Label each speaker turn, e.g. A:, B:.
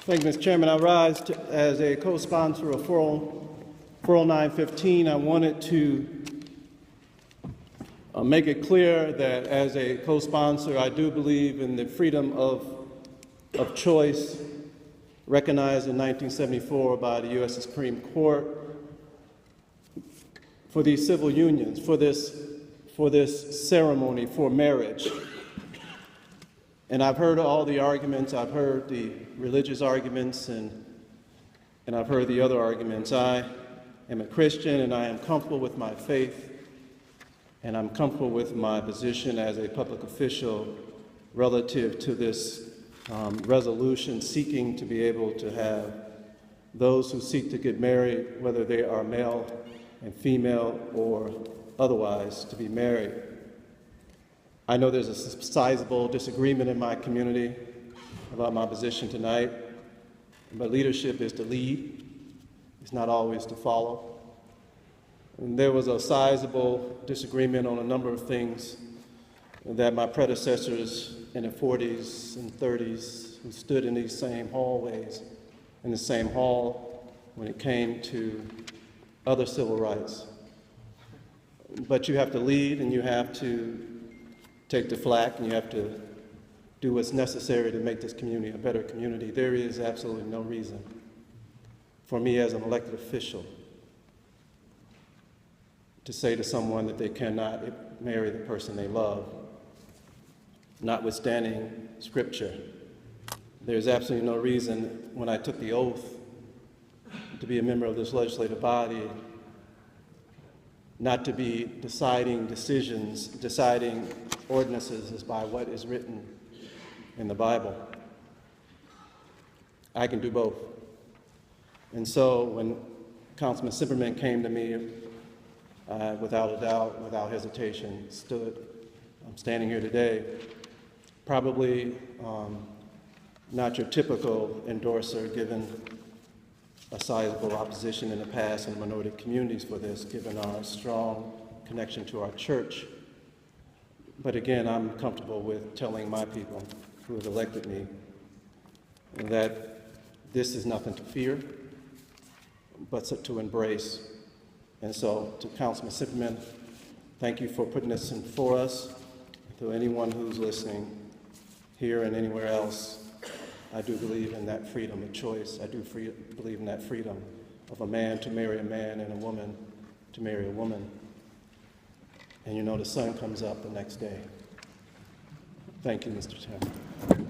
A: Thank you, Mr. Chairman. I rise as a co-sponsor of 40915. I wanted to make it clear that as a co-sponsor, I do believe in the freedom of choice recognized in 1974 by the U.S. Supreme Court for these civil unions, for this ceremony, for marriage. And I've heard all the arguments. I've heard the religious arguments, and I've heard the other arguments. I am a Christian, and I am comfortable with my faith, and I'm comfortable with my position as a public official relative to this resolution seeking to be able to have those who seek to get married, whether they are male and female or otherwise, to be married. I know there's a sizable disagreement in my community about my position tonight, but leadership is to lead. It's not always to follow. And there was a sizable disagreement on a number of things that my predecessors in the 40s and 30s who stood in these same hallways, in the same hall when it came to other civil rights. But you have to lead, and you have to take the flak, and you have to do what's necessary to make this community a better community. There is absolutely no reason for me as an elected official to say to someone that they cannot marry the person they love, notwithstanding Scripture. There's absolutely no reason when I took the oath to be a member of this legislative body not to be deciding ordinances is by what is written in the Bible. I can do both. And so when Councilman Zimmerman came to me, without a doubt, without hesitation, I'm standing here today, probably not your typical endorser, given a sizable opposition in the past in minority communities for this, given our strong connection to our church. But again, I'm comfortable with telling my people who have elected me that this is nothing to fear, but to embrace. And so to Councilman Zimmerman, thank you for putting this in for us. To anyone who's listening here and anywhere else, I do believe in that freedom of choice. I do believe in that freedom of a man to marry a man and a woman to marry a woman. And you know the sun comes up the next day. Thank you, Mr. Chairman.